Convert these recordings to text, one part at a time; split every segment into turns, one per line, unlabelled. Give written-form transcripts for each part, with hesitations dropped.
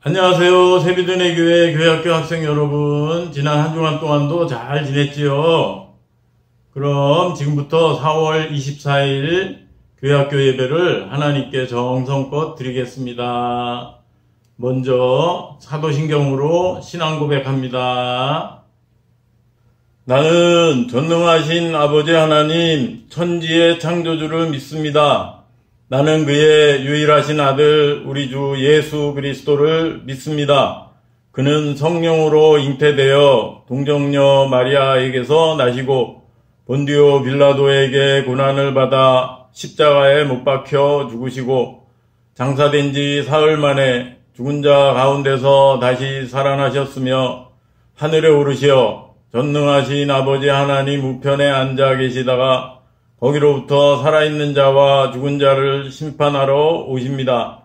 안녕하세요. 새비드네 교회 교회학교 학생 여러분. 지난 한 주간 동안도 잘 지냈지요? 그럼 지금부터 4월 24일 교회학교 예배를 하나님께 정성껏 드리겠습니다. 먼저 사도신경으로 신앙 고백합니다. 나는 전능하신 아버지 하나님 천지의 창조주를 믿습니다. 나는 그의 유일하신 아들 우리 주 예수 그리스도를 믿습니다. 그는 성령으로 잉태되어 동정녀 마리아에게서 나시고 본디오 빌라도에게 고난을 받아 십자가에 못 박혀 죽으시고 장사된 지 사흘 만에 죽은 자 가운데서 다시 살아나셨으며 하늘에 오르시어 전능하신 아버지 하나님 우편에 앉아 계시다가 거기로부터 살아있는 자와 죽은 자를 심판하러 오십니다.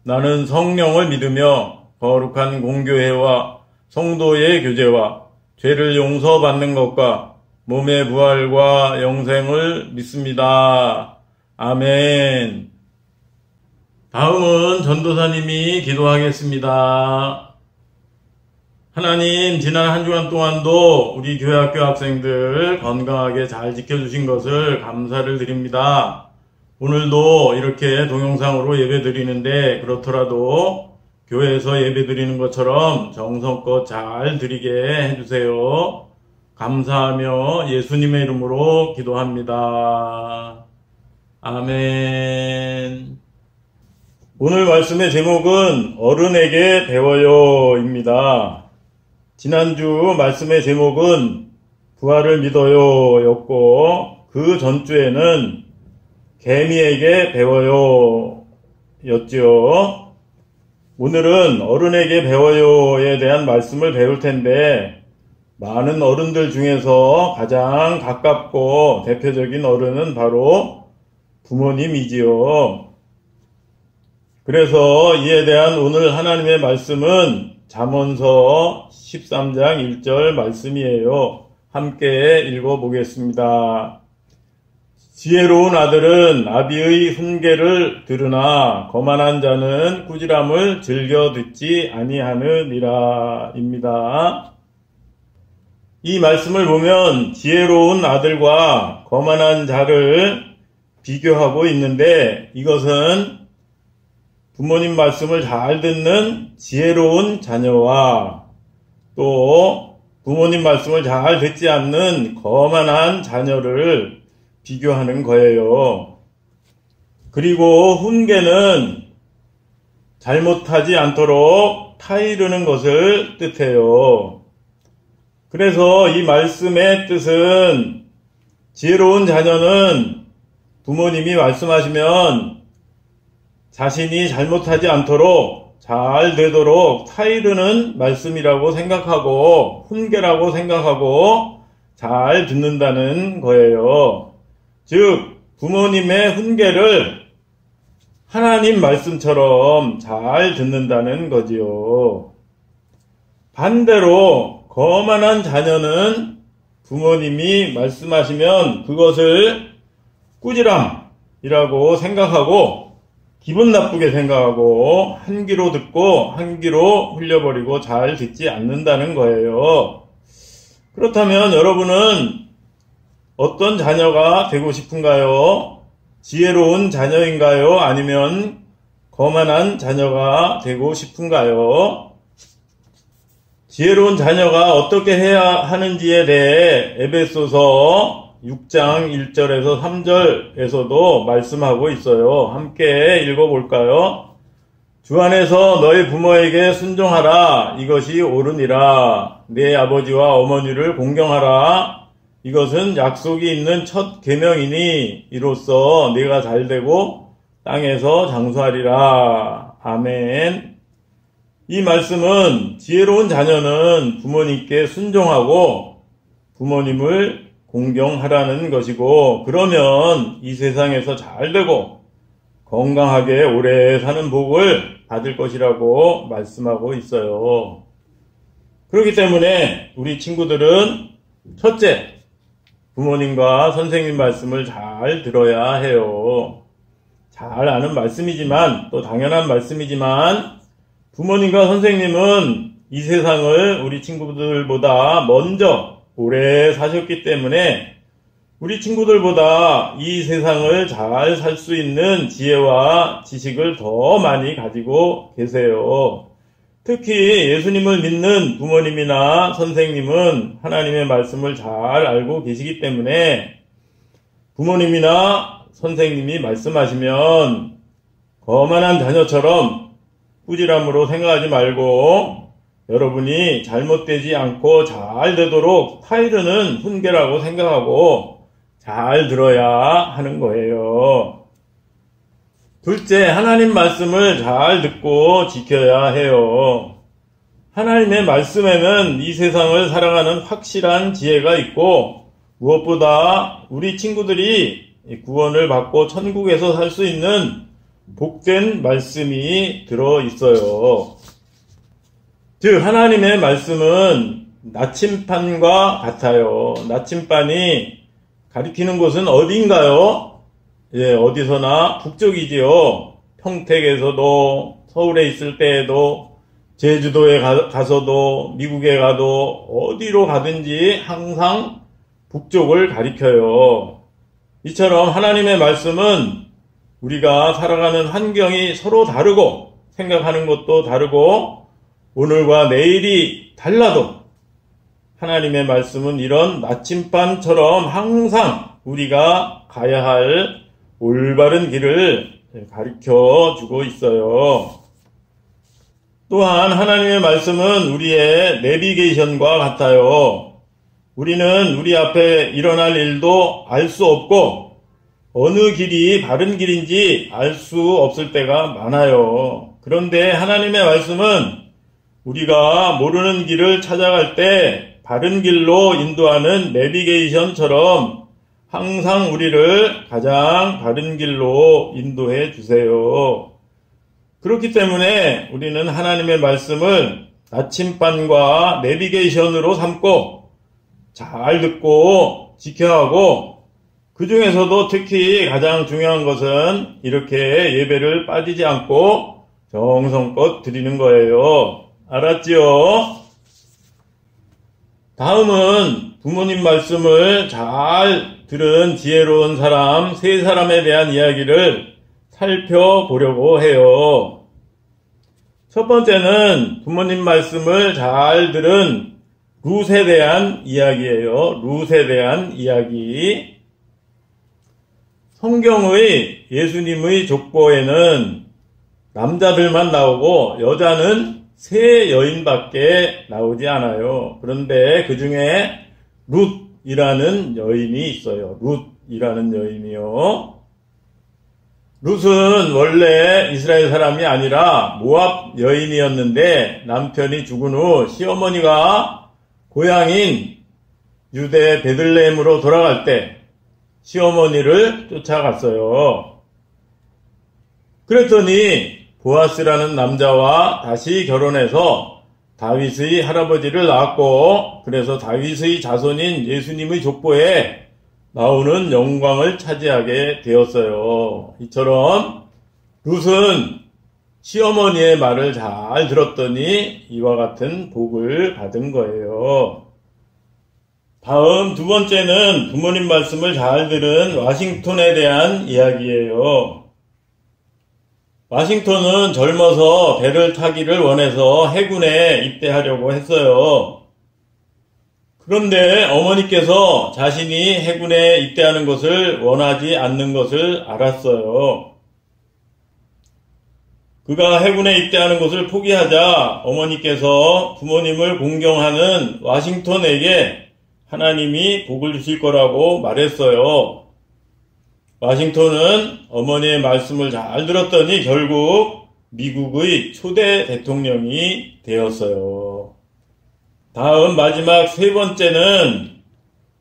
나는 성령을 믿으며 거룩한 공교회와 성도의 교제와 죄를 용서받는 것과 몸의 부활과 영생을 믿습니다. 아멘. 다음은 전도사님이 기도하겠습니다. 하나님, 지난 한 주간 동안도 우리 교회학교 학생들 건강하게 잘 지켜주신 것을 감사를 드립니다. 오늘도 이렇게 동영상으로 예배 드리는데 그렇더라도 교회에서 예배 드리는 것처럼 정성껏 잘 드리게 해주세요. 감사하며 예수님의 이름으로 기도합니다. 아멘. 오늘 말씀의 제목은 어른에게 배워요입니다. 지난주 말씀의 제목은 부활을 믿어요 였고 그 전주에는 개미에게 배워요 였죠. 오늘은 어른에게 배워요에 대한 말씀을 배울 텐데 많은 어른들 중에서 가장 가깝고 대표적인 어른은 바로 부모님이지요. 그래서 이에 대한 오늘 하나님의 말씀은 잠언서 13장 1절 말씀이에요. 함께 읽어보겠습니다. 지혜로운 아들은 아비의 훈계를 들으나 거만한 자는 꾸지람을 즐겨 듣지 아니하느니라 입니다. 이 말씀을 보면 지혜로운 아들과 거만한 자를 비교하고 있는데 이것은 부모님 말씀을 잘 듣는 지혜로운 자녀와 또 부모님 말씀을 잘 듣지 않는 거만한 자녀를 비교하는 거예요. 그리고 훈계는 잘못하지 않도록 타이르는 것을 뜻해요. 그래서 이 말씀의 뜻은 지혜로운 자녀는 부모님이 말씀하시면 자신이 잘못하지 않도록 잘 되도록 타이르는 말씀이라고 생각하고 훈계라고 생각하고 잘 듣는다는 거예요. 즉 부모님의 훈계를 하나님 말씀처럼 잘 듣는다는 거지요. 반대로 거만한 자녀는 부모님이 말씀하시면 그것을 꾸지람이라고 생각하고 기분 나쁘게 생각하고 한 귀로 듣고 한 귀로 흘려버리고 잘 듣지 않는다는 거예요. 그렇다면 여러분은 어떤 자녀가 되고 싶은가요? 지혜로운 자녀인가요? 아니면 거만한 자녀가 되고 싶은가요? 지혜로운 자녀가 어떻게 해야 하는지에 대해 에베소서 6장 1절에서 3절에서도 말씀하고 있어요. 함께 읽어볼까요? 주 안에서 너희 부모에게 순종하라. 이것이 옳으니라. 네 아버지와 어머니를 공경하라. 이것은 약속이 있는 첫 계명이니 이로써 네가 잘되고 땅에서 장수하리라. 아멘. 이 말씀은 지혜로운 자녀는 부모님께 순종하고 부모님을 공경하라는 것이고 그러면 이 세상에서 잘되고 건강하게 오래 사는 복을 받을 것이라고 말씀하고 있어요. 그렇기 때문에 우리 친구들은 첫째, 부모님과 선생님 말씀을 잘 들어야 해요. 잘 아는 말씀이지만 또 당연한 말씀이지만 부모님과 선생님은 이 세상을 우리 친구들보다 먼저 오래 사셨기 때문에 우리 친구들보다 이 세상을 잘 살 수 있는 지혜와 지식을 더 많이 가지고 계세요. 특히 예수님을 믿는 부모님이나 선생님은 하나님의 말씀을 잘 알고 계시기 때문에 부모님이나 선생님이 말씀하시면 거만한 자녀처럼 꾸지람으로 생각하지 말고 여러분이 잘못되지 않고 잘 되도록 타이르는 훈계라고 생각하고 잘 들어야 하는 거예요. 둘째, 하나님 말씀을 잘 듣고 지켜야 해요. 하나님의 말씀에는 이 세상을 살아가는 확실한 지혜가 있고 무엇보다 우리 친구들이 구원을 받고 천국에서 살 수 있는 복된 말씀이 들어있어요. 즉 하나님의 말씀은 나침반과 같아요. 나침반이 가리키는 곳은 어디인가요? 예, 어디서나 북쪽이지요. 평택에서도 서울에 있을 때에도 제주도에 가서도 미국에 가도 어디로 가든지 항상 북쪽을 가리켜요. 이처럼 하나님의 말씀은 우리가 살아가는 환경이 서로 다르고 생각하는 것도 다르고 오늘과 내일이 달라도 하나님의 말씀은 이런 나침반처럼 항상 우리가 가야 할 올바른 길을 가르쳐 주고 있어요. 또한 하나님의 말씀은 우리의 내비게이션과 같아요. 우리는 우리 앞에 일어날 일도 알 수 없고 어느 길이 바른 길인지 알 수 없을 때가 많아요. 그런데 하나님의 말씀은 우리가 모르는 길을 찾아갈 때 바른 길로 인도하는 내비게이션처럼 항상 우리를 가장 바른 길로 인도해 주세요. 그렇기 때문에 우리는 하나님의 말씀을 나침반과 내비게이션으로 삼고 잘 듣고 지켜야 하고 그 중에서도 특히 가장 중요한 것은 이렇게 예배를 빠지지 않고 정성껏 드리는 거예요. 알았지요? 다음은 부모님 말씀을 잘 들은 지혜로운 사람, 세 사람에 대한 이야기를 살펴보려고 해요. 첫 번째는 부모님 말씀을 잘 들은 룻에 대한 이야기예요. 룻에 대한 이야기. 성경의 예수님의 족보에는 남자들만 나오고 여자는 세 여인밖에 나오지 않아요. 그런데 그 중에 룻이라는 여인이 있어요. 룻이라는 여인이요. 룻은 원래 이스라엘 사람이 아니라 모압 여인이었는데 남편이 죽은 후 시어머니가 고향인 유대 베들레헴으로 돌아갈 때 시어머니를 쫓아갔어요. 그랬더니 보아스라는 남자와 다시 결혼해서 다윗의 할아버지를 낳았고 그래서 다윗의 자손인 예수님의 족보에 나오는 영광을 차지하게 되었어요. 이처럼 룻은 시어머니의 말을 잘 들었더니 이와 같은 복을 받은 거예요. 다음 두 번째는 부모님 말씀을 잘 들은 워싱턴에 대한 이야기예요. 워싱턴은 젊어서 배를 타기를 원해서 해군에 입대하려고 했어요. 그런데 어머니께서 자신이 해군에 입대하는 것을 원하지 않는 것을 알았어요. 그가 해군에 입대하는 것을 포기하자 어머니께서 부모님을 공경하는 워싱턴에게 하나님이 복을 주실 거라고 말했어요. 워싱턴은 어머니의 말씀을 잘 들었더니 결국 미국의 초대 대통령이 되었어요. 다음 마지막 세 번째는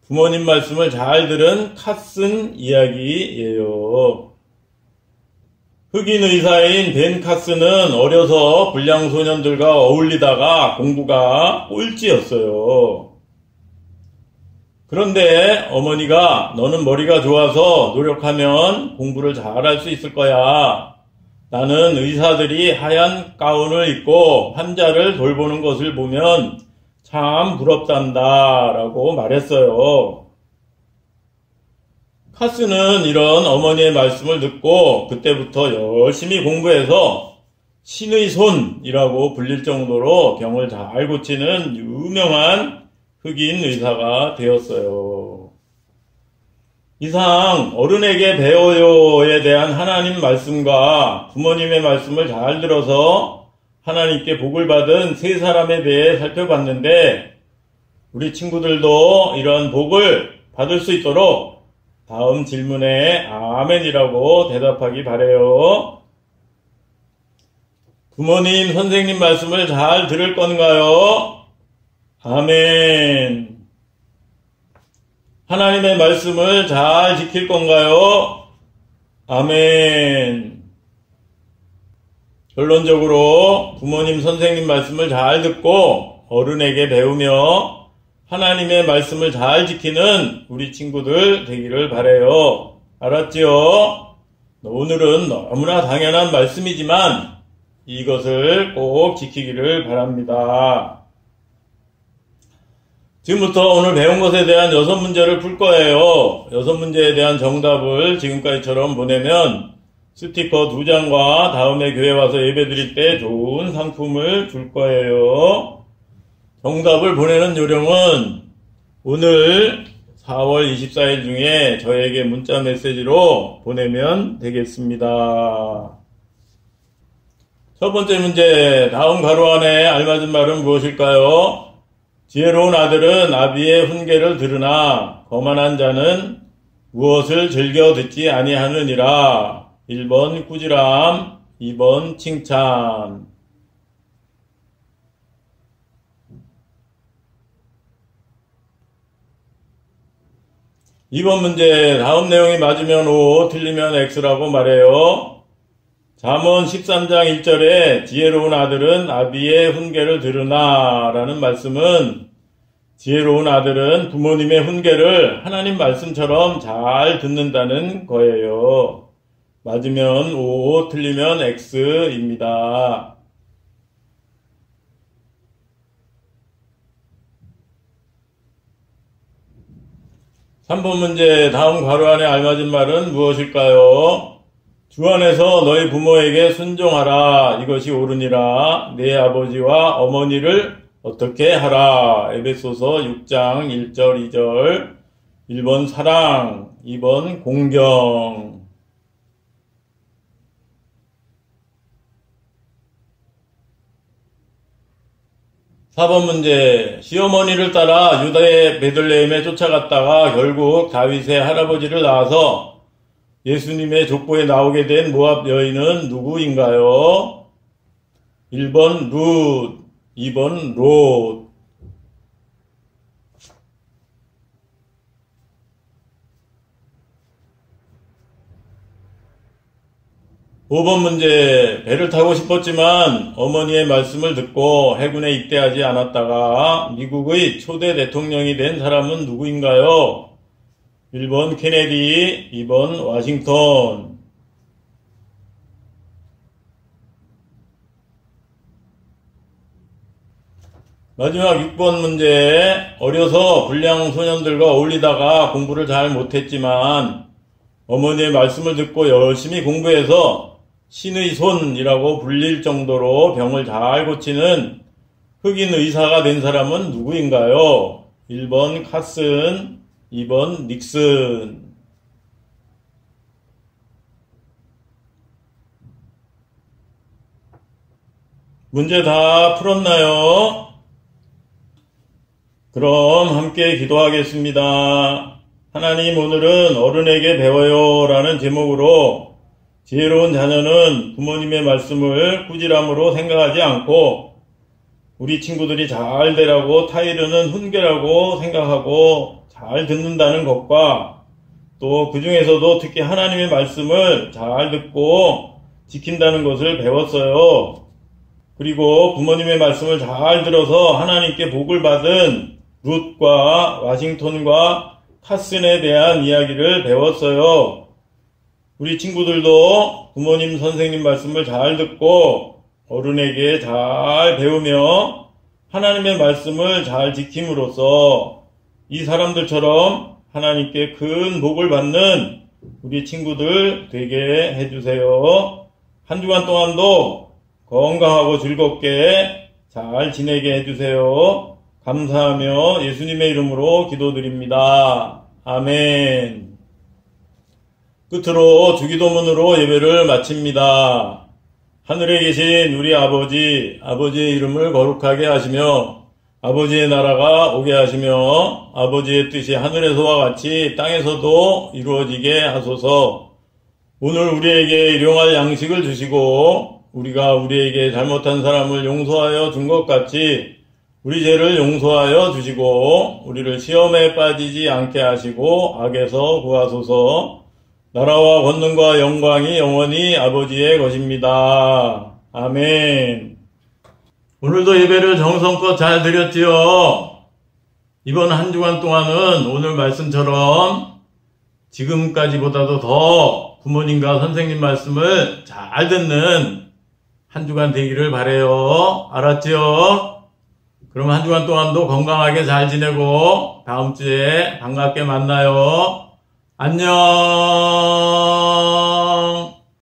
부모님 말씀을 잘 들은 카슨 이야기예요. 흑인 의사인 벤 카슨은 어려서 불량 소년들과 어울리다가 공부가 꼴찌였어요. 그런데 어머니가 너는 머리가 좋아서 노력하면 공부를 잘할 수 있을 거야 나는 의사들이 하얀 가운을 입고 환자를 돌보는 것을 보면 참 부럽단다 라고 말했어요. 카스는 이런 어머니의 말씀을 듣고 그때부터 열심히 공부해서 신의 손이라고 불릴 정도로 병을 잘 고치는 유명한 흑인 의사가 되었어요. 이상 어른에게 배워요에 대한 하나님 말씀과 부모님의 말씀을 잘 들어서 하나님께 복을 받은 세 사람에 대해 살펴봤는데 우리 친구들도 이런 복을 받을 수 있도록 다음 질문에 아멘이라고 대답하기 바래요. 부모님, 선생님 말씀을 잘 들을 건가요? 아멘. 하나님의 말씀을 잘 지킬 건가요? 아멘. 결론적으로 부모님, 선생님 말씀을 잘 듣고 어른에게 배우며 하나님의 말씀을 잘 지키는 우리 친구들 되기를 바라요. 알았지요? 오늘은 너무나 당연한 말씀이지만 이것을 꼭 지키기를 바랍니다. 지금부터 오늘 배운 것에 대한 6문제를 풀 거예요. 6문제에 대한 정답을 지금까지처럼 보내면 스티커 2장과 다음에 교회 와서 예배 드릴 때 좋은 상품을 줄 거예요. 정답을 보내는 요령은 오늘 4월 24일 중에 저에게 문자 메시지로 보내면 되겠습니다. 첫 번째 문제, 다음 가로 안에 알맞은 말은 무엇일까요? 지혜로운 아들은 아비의 훈계를 들으나 거만한 자는 무엇을 즐겨 듣지 아니하느니라. 1번 꾸지람, 2번 칭찬. 2번 문제, 다음 내용이 맞으면 O, 틀리면 X라고 말해요. 잠언 13장 1절에 지혜로운 아들은 아비의 훈계를 들으나 라는 말씀은 지혜로운 아들은 부모님의 훈계를 하나님 말씀처럼 잘 듣는다는 거예요. 맞으면 O, 틀리면 X입니다. 3번 문제, 다음 괄호 안에 알맞은 말은 무엇일까요? 주 안에서 너희 부모에게 순종하라. 이것이 옳으니라. 내 아버지와 어머니를 어떻게 하라. 에베소서 6장 1절 2절. 1번 사랑, 2번 공경. (4번) 문제, 시어머니를 따라 유다의 베들레헴에 쫓아갔다가 결국 다윗의 할아버지를 낳아서 예수님의 족보에 나오게 된 모압 여인은 누구인가요? 1번 룻, 2번 롯. 5번 문제, 배를 타고 싶었지만 어머니의 말씀을 듣고 해군에 입대하지 않았다가 미국의 초대 대통령이 된 사람은 누구인가요? 1번 케네디, 2번 워싱턴. 마지막 6번 문제, 어려서 불량 소년들과 어울리다가 공부를 잘 못했지만 어머니의 말씀을 듣고 열심히 공부해서 신의 손이라고 불릴 정도로 병을 잘 고치는 흑인 의사가 된 사람은 누구인가요? 1번 카슨, 2번 닉슨. 문제 다 풀었나요? 그럼 함께 기도하겠습니다. 하나님, 오늘은 어른에게 배워요 라는 제목으로 지혜로운 자녀는 부모님의 말씀을 꾸지람으로 생각하지 않고 우리 친구들이 잘 되라고 타이르는 훈계라고 생각하고 잘 듣는다는 것과 또 그 중에서도 특히 하나님의 말씀을 잘 듣고 지킨다는 것을 배웠어요. 그리고 부모님의 말씀을 잘 들어서 하나님께 복을 받은 룻과 워싱턴과 카슨에 대한 이야기를 배웠어요. 우리 친구들도 부모님, 선생님 말씀을 잘 듣고 어른에게 잘 배우며 하나님의 말씀을 잘 지킴으로써 이 사람들처럼 하나님께 큰 복을 받는 우리 친구들 되게 해주세요. 한 주간 동안도 건강하고 즐겁게 잘 지내게 해주세요. 감사하며 예수님의 이름으로 기도드립니다. 아멘. 끝으로 주기도문으로 예배를 마칩니다. 하늘에 계신 우리 아버지, 아버지의 이름을 거룩하게 하시며 아버지의 나라가 오게 하시며 아버지의 뜻이 하늘에서와 같이 땅에서도 이루어지게 하소서. 오늘 우리에게 일용할 양식을 주시고 우리가 우리에게 잘못한 사람을 용서하여 준 것 같이 우리 죄를 용서하여 주시고 우리를 시험에 빠지지 않게 하시고 악에서 구하소서. 나라와 권능과 영광이 영원히 아버지의 것입니다. 아멘. 오늘도 예배를 정성껏 잘 드렸지요. 이번 한 주간 동안은 오늘 말씀처럼 지금까지보다도 더 부모님과 선생님 말씀을 잘 듣는 한 주간 되기를 바라요. 알았지요? 그럼 한 주간 동안도 건강하게 잘 지내고 다음 주에 반갑게 만나요. 안녕.